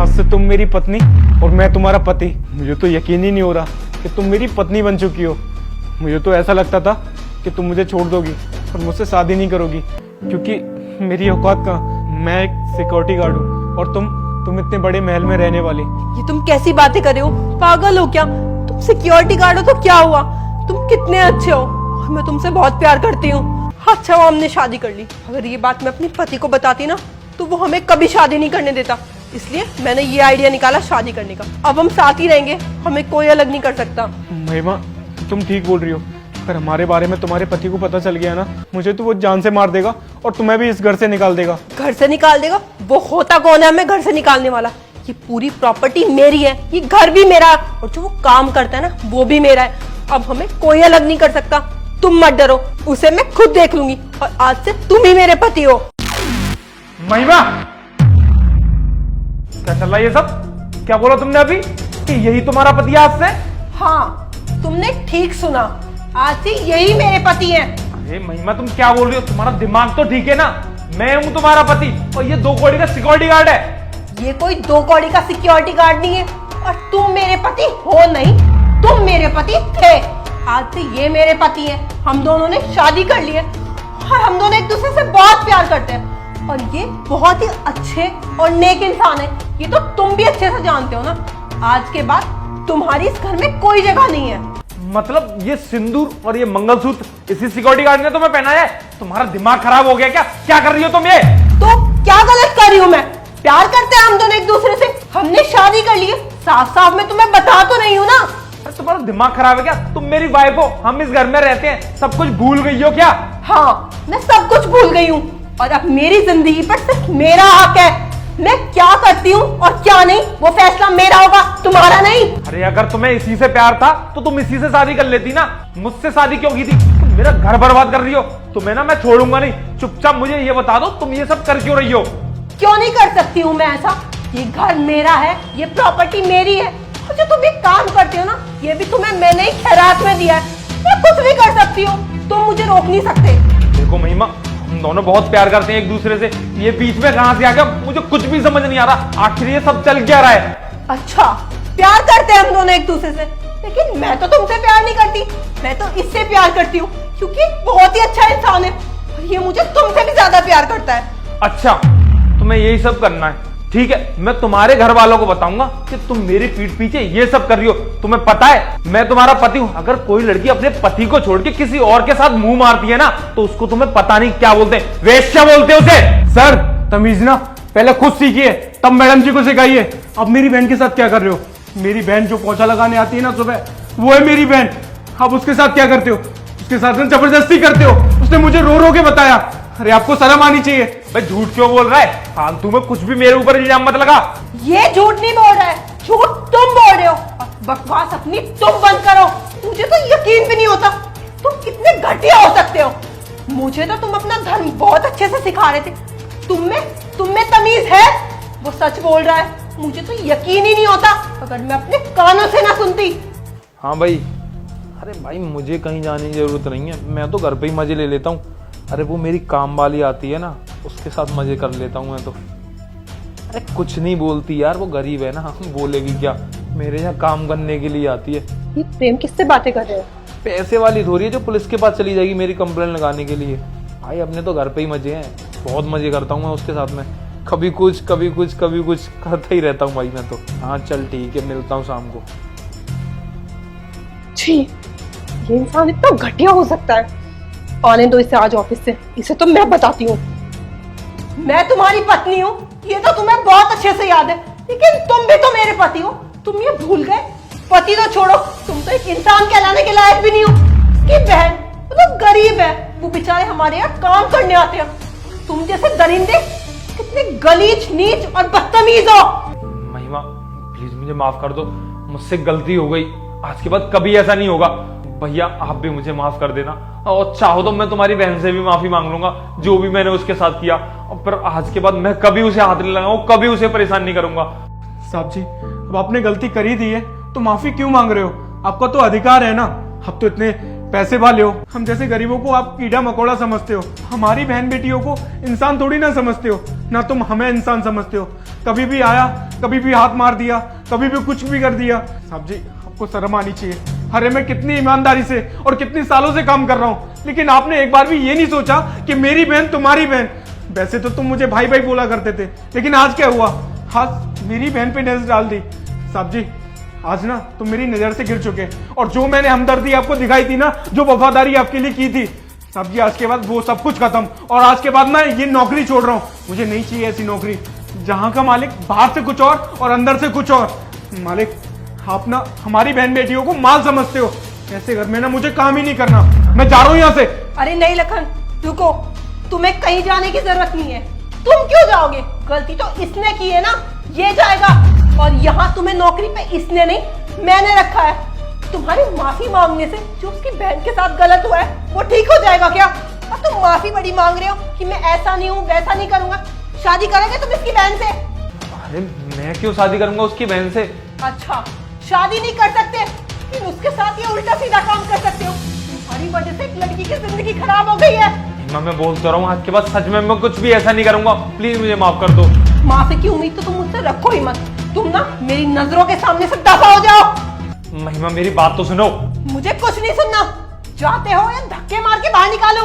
आज से तुम मेरी पत्नी और मैं तुम्हारा पति। मुझे तो यकीन ही नहीं हो रहा कि तुम मेरी पत्नी बन चुकी हो। मुझे तो ऐसा लगता था कि तुम मुझे छोड़ दोगी और मुझसे शादी नहीं करोगी, क्योंकि मेरी औकात का मैं एक सिक्योरिटी गार्ड हूँ और तुम इतने बड़े महल में रहने वाली। ये तुम कैसी बातें कर रहे हो? पागल हो क्या? तुम सिक्योरिटी गार्ड हो तो क्या हुआ? तुम कितने अच्छे हो और मैं तुमसे बहुत प्यार करती हूँ। अच्छा वो हमने शादी कर ली। अगर ये बात मैं अपने पति को बताती ना तो वो हमें कभी शादी नहीं करने देता, इसलिए मैंने ये आइडिया निकाला शादी करने का। अब हम साथ ही रहेंगे, हमें कोई अलग नहीं कर सकता। महिमा तुम ठीक बोल रही हो। अगर हमारे बारे में तुम्हारे पति को पता चल गया ना, मुझे तो वो जान से मार देगा और तुम्हें भी इस घर से निकाल देगा। घर से निकाल देगा? वो होता कौन है हमें घर से निकालने वाला? ये पूरी प्रॉपर्टी मेरी है, ये घर भी मेरा है और जो वो काम करता है ना वो भी मेरा है। अब हमें कोई अलग नहीं कर सकता। तुम मत डरो, उसे मैं खुद देख लूंगी और आज से तुम ही मेरे पति हो। महिमा क्या चल रहा है ये सब? क्या बोला तुमने अभी कि यही तुम्हारा पति है आज से? हाँ तुमने ठीक सुना, आज से यही मेरे पति हैं। अरे महिमा तुम क्या बोल रही हो? तुम्हारा दिमाग तो ठीक है ना? मैं हूं तुम्हारा पति और ये 2 कौड़ी का सिक्योरिटी गार्ड है। ये कोई 2 कौड़ी का सिक्योरिटी गार्ड नहीं है और तुम मेरे पति हो नहीं, तुम मेरे पति थे। आज से ये मेरे पति हैं। हम दोनों ने शादी कर ली है और हम दोनों एक दूसरे से बहुत प्यार करते हैं और ये बहुत ही अच्छे और नेक इंसान है। ये तो तुम भी अच्छे से जानते हो ना। आज के बाद तुम्हारी इस घर में कोई जगह नहीं है। मतलब ये सिंदूर और ये मंगलसूत्र इसी सिक्योरिटी गार्ड ने तुम्हें पहनाया है? तुम्हारा दिमाग खराब हो गया क्या? क्या कर रही हो तुम ये? तो क्या गलत कर रही हूँ मैं? प्यार करते हैं हम दोनों एक दूसरे से, हमने शादी कर ली है। साफ साफ मैं तुम्हें बता तो रही हूँ ना। अरे तुम्हारा दिमाग खराब है क्या? तुम मेरी वाइफ हो, हम इस घर में रहते हैं, सब कुछ भूल गई हो क्या? हाँ मैं सब कुछ भूल गई हूँ और अब मेरी जिंदगी पर सिर्फ मेरा हक है। मैं क्या करती हूँ और क्या नहीं वो फैसला मेरा होगा, तुम्हारा नहीं। अरे अगर तुम्हें इसी से प्यार था तो तुम इसी से शादी कर लेती ना। मुझसे शादी क्यों की थी? तुम मेरा घर बर्बाद कर रही हो। तुम्हें ना मैं छोड़ूंगा नहीं। चुपचाप मुझे ये बता दो तुम ये सब कर क्यों रही हो? क्यों नहीं कर सकती हूँ मैं ऐसा? ये घर मेरा है, ये प्रॉपर्टी मेरी है और जो तुम ये काम करती हो ना ये भी तुम्हें मैंने ही खैरात में दिया है। मैं कुछ भी कर सकती हूँ, तुम मुझे रोक नहीं सकते। देखो महिमा हम दोनों बहुत प्यार करते हैं एक दूसरे से, ये बीच में कहां से आ गया मुझे कुछ भी समझ नहीं आ रहा। आखिर ये सब चल क्या रहा है? अच्छा प्यार करते हैं हम दोनों एक दूसरे से, लेकिन मैं तो तुमसे प्यार नहीं करती। मैं तो इससे प्यार करती हूँ क्योंकि बहुत ही अच्छा इंसान है और ये मुझे तुमसे भी ज्यादा प्यार करता है। अच्छा तुम्हें यही सब करना है, ठीक है। मैं तुम्हारे घर वालों को बताऊंगा कि तुम मेरी पीठ पीछे ये सब कर रही हो। तुम्हें पता है मैं तुम्हारा पति हूं। अगर कोई लड़की अपने पति को छोड़ के किसी और के साथ मुंह मारती है ना तो उसको तुम्हें पता नहीं क्या बोलते हैं, वेश्या बोलते हैं उसे। सर तमीज ना पहले खुद सीखिए तब मैडम जी को सिखाइए। अब मेरी बहन के साथ क्या कर रहे हो? मेरी बहन जो पोछा लगाने आती है ना सुबह, वो है मेरी बहन। अब उसके साथ क्या करते हो? उसके साथ जबरदस्ती करते हो। उसने मुझे रो रो के बताया। अरे आपको शर्म आनी चाहिए। भाई झूठ क्यों बोल रहा है? फालतू में कुछ भी मेरे ऊपर इल्जाम मत लगा। ये झूठ नहीं बोल रहा है, झूठ तुम बोल रहे हो। और बकवास अपनी तुम बंद करो। मुझे तो यकीन भी नहीं होता तुम कितने घटिया हो सकते हो। मुझे तो तुम अपना धर्म बहुत अच्छे से सिखा रहे थे। तुम में तमीज है? वो सच बोल रहा है। मुझे तो यकीन ही नहीं होता अगर मैं अपने कानों से ना सुनती। हाँ भाई, अरे भाई मुझे कहीं जाने की जरूरत नहीं है, मैं तो घर पे ही मजे ले लेता हूँ। अरे वो मेरी काम वाली आती है ना, उसके साथ मजे कर लेता हूँ मैं तो। अरे कुछ नहीं बोलती यार, वो गरीब है ना, बोलेगी क्या? मेरे यहाँ काम करने के लिए आती है। ये प्रेम किससे बातें कर रहे हो? पैसे वाली थोड़ी है जो पुलिस के पास चली जाएगी मेरी कंप्लेन लगाने के लिए। भाई अपने तो घर पे ही मजे हैं, बहुत मजे करता हूँ मैं उसके साथ में। कभी कुछ कभी कुछ कभी कुछ करता ही रहता हूँ भाई मैं तो। हाँ चल ठीक है, मिलता हूँ शाम को। छी, ये इंसान इतना घटिया हो सकता है। आने दो इसे आज ऑफिस से, इसे तो मैं बताती हूँ। मैं तुम्हारी पत्नी हूँ, ये तो तुम्हें बहुत अच्छे से याद है, लेकिन तुम भी तो मेरे पति हो। तुम ये भूल गए? पति तो छोड़ो, तुम तो एक इंसान कहलाने के लायक भी नहीं हो। उसकी बहन वो तो गरीब है, वो बेचारे हमारे यहाँ काम करने आते हैं। तुम जैसे दरिंदे कितने गलीज, नीच और बदतमीज हो। महिमा प्लीज मुझे माफ कर दो, मुझसे गलती हो गई। आज के बाद कभी ऐसा नहीं होगा। भैया आप भी मुझे माफ कर देना, और चाहो तो मैं तुम्हारी बहन से भी माफी मांग लूंगा जो भी मैंने उसके साथ किया। पर आज के बाद मैं कभी उसे हाथ नहीं लगाऊंगा, कभी उसे परेशान नहीं करूंगा। साहब जी अब आपने गलती कर ही दी है तो माफी क्यों मांग रहे हो? आपका तो अधिकार है ना। अब तो इतने पैसे वाले हो, हम जैसे गरीबों को आप कीड़ा मकोड़ा समझते हो, हमारी बहन बेटियों को इंसान थोड़ी ना समझते हो, ना तुम हमें इंसान समझते हो। कभी भी आया, कभी भी हाथ मार दिया, कभी भी कुछ भी कर दिया। साहब जी आपको शर्म आनी चाहिए। अरे मैं कितनी ईमानदारी से और कितनी सालों से काम कर रहा हूँ, लेकिन आपने एक बार भी ये नहीं सोचा कि मेरी बहन तुम्हारी बहन। वैसे तो तुम मुझे भाई भाई बोला करते थे, लेकिन आज क्या हुआ, आज मेरी बहन पे नजर डाल दी। साहब जी आज ना तुम मेरी नजर से गिर चुके, और जो मैंने हमदर्दी आपको दिखाई थी ना, जो वफादारी आपके लिए की थी, साहब जी आज के बाद वो सब कुछ खत्म। और आज के बाद मैं ये नौकरी छोड़ रहा हूँ, मुझे नहीं चाहिए ऐसी नौकरी जहां का मालिक बाहर से कुछ और अंदर से कुछ और। मालिक आप ना हमारी बहन बेटियों को माल समझते हो, ऐसे घर में ना मुझे काम ही नहीं करना, मैं जा रहा हूँ यहाँ से। अरे नहीं लखन रुको, तुम्हें कहीं जाने की जरूरत नहीं है। तुम क्यों जाओगे, गलती तो इसने की है ना, ये जाएगा। और यहाँ तुम्हें नौकरी पे इसने नहीं मैंने रखा है। तुम्हारी माफी मांगने से जो उसकी बहन के साथ गलत हुआ है वो ठीक हो जाएगा क्या? और तुम माफी बड़ी मांग रहे हो कि मैं ऐसा नहीं हूँ वैसा नहीं करूंगा। शादी करोगे तुम इसकी बहन से? अरे मैं क्यों शादी करूंगा उसकी बहन से? अच्छा शादी नहीं कर सकते, लेकिन उसके साथ ये उल्टा सीधा काम कर सकते हो। तुम्हारी वजह से एक लड़की की जिंदगी खराब हो गई है। मैं बोलता रहा हूँ आज के बाद सच में मैं कुछ भी ऐसा नहीं करूंगा, प्लीज मुझे माफ कर दो। माफी की उम्मीद तो तुम मुझसे रखो ही मत। तुम ना मेरी नजरों के सामने से दफा हो जाओ। महिमा मेरी बात तो सुनो। मुझे कुछ नहीं सुनना, जाते हो या धक्के मार के बाहर निकालो।